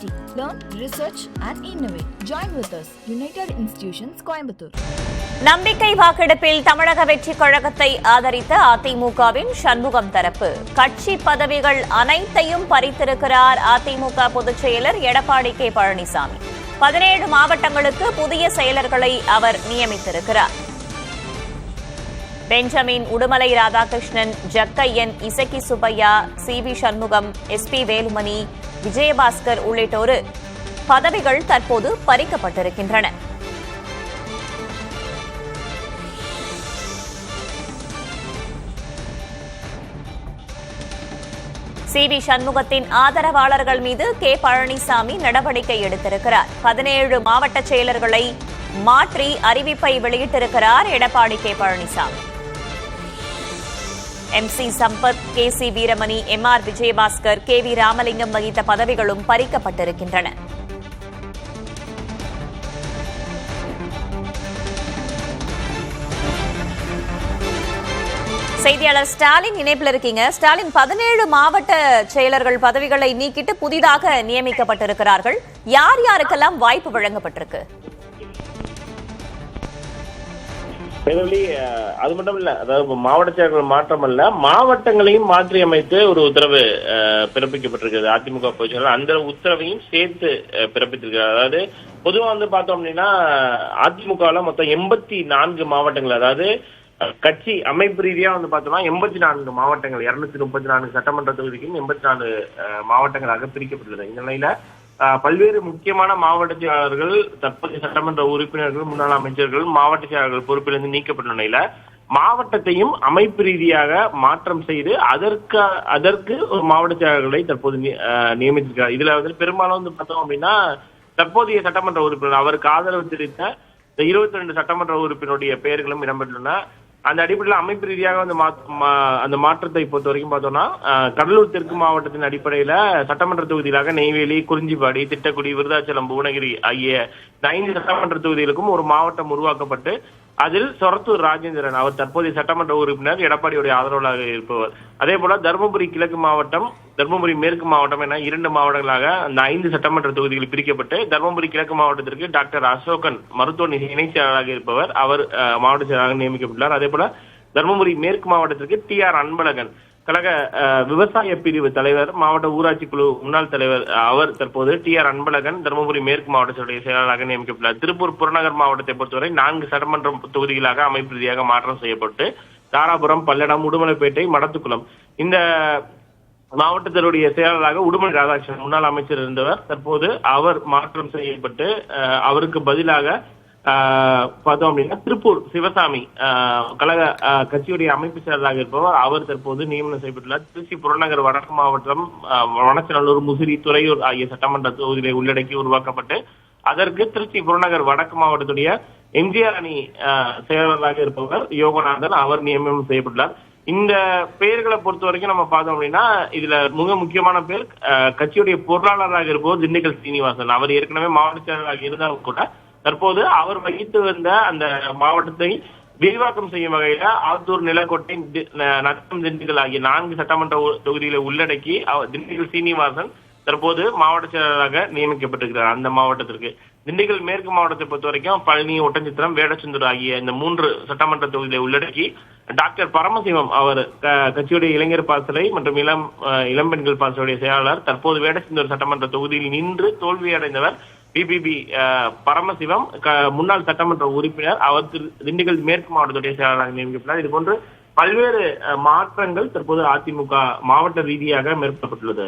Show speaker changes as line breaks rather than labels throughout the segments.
UIT. Learn, research and innovate. Join with us. United Institutions, Coimbatore.
நம்பிக்கை வாக்கெடுப்பில் தமிழக வெற்றி கழகத்தை ஆதரித்த அதிமுகவின் சண்முகம் தரப்பு கட்சி பதவிகள் அனைத்தையும் பறித்திருக்கிறார் அதிமுக பொதுச் செயலர் எடப்பாடி கே பழனிசாமி. 17 மாவட்டங்களுக்கு புதிய செயலர்களை அவர் நியமித்திருக்கிறார். பெஞ்சமின், உடுமலை ராதாகிருஷ்ணன், ஜக்கையன், இசக்கி சுப்பையா, சி.வி. சண்முகம், எஸ்.பி. வேலுமணி, விஜயபாஸ்கர் உள்ளிட்டோர் பதவிகள் தற்போது பறிக்கப்பட்டிருக்கின்றன. சி.வி. சண்முகத்தின் ஆதரவாளர்கள் மீது கே பழனிசாமி நடவடிக்கை எடுத்திருக்கிறார். 17 மாவட்ட செயலர்களை மாற்றி அறிவிப்பை வெளியிட்டிருக்கிறார் எடப்பாடி கே பழனிசாமி. எம்.சி. சம்பத், கே.சி. வீரமணி, எம்.ஆர். விஜயபாஸ்கர், கே.வி. ராமலிங்கம் வகித்த பதவிகளும் பறிக்கப்பட்டிருக்கின்றன. செய்தியாளர் ஸ்டாலின் இணைப்பில் இருக்கீங்க. ஸ்டாலின், 17 மாவட்ட செயலர்கள் பதவிகளை நீக்கிட்டு புதிதாக நியமிக்கப்பட்டிருக்கிறார்கள். யார் யாருக்கெல்லாம் வாய்ப்பு வழங்கப்பட்டிருக்கு?
அது மட்டும் இல்ல, அதாவது மாவட்ட செயலர்கள் மாற்றம் அல்ல, மாவட்டங்களையும் மாற்றி அமைத்து ஒரு உத்தரவு பிறப்பிக்கப்பட்டிருக்கிறது. அதிமுக பொதுச் செயலர் அந்த உத்தரவையும் சேர்த்து பிறப்பித்திருக்கிறார். அதாவது பொதுவா பார்த்தோம் அப்படின்னா அதிமுகவில் மொத்தம் 84 மாவட்டங்கள், அதாவது கட்சி அமைப்பு ரீதியா பார்த்தோம்னா 84 மாவட்டங்கள், 234 சட்டமன்ற தொகுதிக்கும் 84 மாவட்டங்களாக பிரிக்கப்பட்டுள்ளது. இந்த நிலையில பல்வேறு முக்கியமான மாவட்ட செயலாளர்கள், தற்போதைய சட்டமன்ற உறுப்பினர்கள், முன்னாள் அமைச்சர்கள் மாவட்ட செயலாளர்கள் பொறுப்பிலிருந்து நீக்கப்பட்ட நிலையில மாவட்டத்தையும் அமைப்பு ரீதியாக மாற்றம் செய்து அதற்கு ஒரு மாவட்ட செயலாளர்களை தற்போது நியமித்திருக்கிறார். இதுல பெரும்பாலும் பார்த்தோம் அப்படின்னா தற்போதைய சட்டமன்ற உறுப்பினர், அவருக்கு ஆதரவு தெரிவித்த 22 சட்டமன்ற உறுப்பினருடைய பெயர்களும் இடம்பெற்றுள்ளன. அந்த அடிப்படையில் அமைப்பு ரீதியாக அந்த மாற்றத்தை பொறுத்த வரைக்கும் பார்த்தோம்னா கடலூர் தெற்கு மாவட்டத்தின் அடிப்படையில சட்டமன்ற தொகுதிகளாக நெய்வேலி, குறிஞ்சிப்பாடி, திட்டக்குடி, விருதாச்சலம், புவனகிரி ஆகிய 5 சட்டமன்ற தொகுதிகளுக்கும் ஒரு மாவட்டம் உருவாக்கப்பட்டு அதில் சொரத்தூர் ராஜேந்திரன், அவர் தற்போதைய சட்டமன்ற உறுப்பினர், எடப்பாடியுடைய ஆதரவாளராக இருப்பவர். அதே போல தருமபுரி கிழக்கு மாவட்டம், தருமபுரி மேற்கு மாவட்டம் என 2 மாவட்டங்களாக அந்த 5 சட்டமன்ற தொகுதிகள் பிரிக்கப்பட்டு தருமபுரி கிழக்கு மாவட்டத்திற்கு டாக்டர் அசோகன் மருத்துவ இணை செயலாளராக இருப்பவர், அவர் மாவட்ட செயலாளராக நியமிக்கப்பட்டுள்ளார். அதே போல தருமபுரி மேற்கு மாவட்டத்திற்கு டி.ஆர். அன்பழகன், கழக விவசாய பிரிவு தலைவர், மாவட்ட ஊராட்சி குழு முன்னாள் தலைவர், அவர் தற்போது டி.ஆர். அன்பழகன் தருமபுரி மேற்கு மாவட்டத்துடைய செயலாளராக நியமிக்கப்பட்டுள்ளார். திருப்பூர் புறநகர் மாவட்டத்தை பொறுத்தவரை 4 சட்டமன்ற தொகுதிகளாக அமைப்பு ரீதியாக மாற்றம் செய்யப்பட்டு தாராபுரம், பல்லடம், உடுமலைப்பேட்டை, மடத்துக்குளம் இந்த மாவட்டத்தினுடைய செயலாளராக உடுமலை ராதாகிருஷ்ணன் முன்னாள் அமைச்சர் இருந்தவர், தற்போது அவர் மாற்றம் செய்யப்பட்டு அவருக்கு பதிலாக பார்த்தோம் அப்படின்னா திருப்பூர் சிவசாமி, கழக கட்சியுடைய அமைப்பு செயலராக இருப்பவர், அவர் தற்போது நியமனம் செய்யப்பட்டுள்ளார். திருச்சி புறநகர் வடக்கு மாவட்டம் வனச்சநல்லூர், முசிறி, துறையூர் ஆகிய சட்டமன்ற தொகுதிகளை உள்ளடக்கி உருவாக்கப்பட்டு அதற்கு திருச்சி புறநகர் வடக்கு மாவட்டத்துடைய எம்ஜிஆர் அணி செயலாளராக இருப்பவர் யோகநாதன், அவர் நியமனம் செய்யப்பட்டுள்ளார். இந்த பெயர்களை பொறுத்த வரைக்கும் நம்ம பார்த்தோம் அப்படின்னா இதுல மிக முக்கியமான பேர் கட்சியுடைய பொருளாளராக இருப்பவர் திண்டுக்கல் சீனிவாசன். அவர் ஏற்கனவே மாவட்ட செயலராக இருந்தாலும் கூட தற்போது அவர் வகித்து வந்த அந்த மாவட்டத்தை விரிவாக்கம் செய்யும் வகையில ஆத்தூர், நிலக்கோட்டை, நத்தம், திண்டுக்கல் ஆகிய 4 சட்டமன்ற தொகுதிகளை உள்ளடக்கி திண்டுக்கல் சீனிவாசன் தற்போது மாவட்ட செயலராக நியமிக்கப்பட்டிருக்கிறார். அந்த மாவட்டத்திற்கு திண்டுக்கல் மேற்கு மாவட்டத்தை பொறுத்த வரைக்கும் பழனி, ஒட்டஞ்சித்திரம், வேடச்சந்தூர் ஆகிய இந்த 3 சட்டமன்ற தொகுதிகளை உள்ளடக்கி டாக்டர் பரமசிவம், அவர் கட்சியுடைய இளைஞர் பாசறை மற்றும் இளம்பெண்கள் பாசறையுடைய செயலாளர், தற்போது வேடச்சந்தூர் சட்டமன்ற தொகுதியில் நின்று தோல்வியடைந்தவர் பிபிபி பரமசிவம், முன்னாள் சட்டமன்ற உறுப்பினர், அவர் திண்டுக்கல் மேற்கு மாவட்டத்துடைய செயலாளராக நியமிக்கப்பட்டார். இது போன்று பல்வேறு மாற்றங்கள் தற்போது அதிமுக மாவட்ட ரீதியாக மேற்கொள்ளப்பட்டுள்ளது.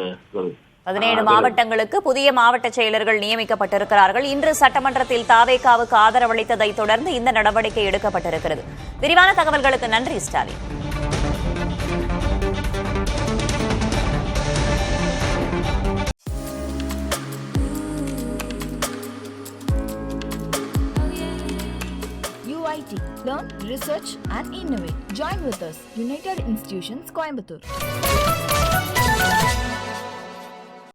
17 மாவட்டங்களுக்கு புதிய மாவட்ட செயலர்கள் நியமிக்கப்பட்டிருக்கிறார்கள். இன்று சட்டமன்றத்தில் தாவேகாவுக்கு ஆதரவளித்ததை தொடர்ந்து இந்த நடவடிக்கை எடுக்கப்பட்டிருக்கிறது. விரிவான தகவல்களுக்கு நன்றி Stalin.
UIT. Learn, research and innovate. Join with us. United Institutions, Coimbatore.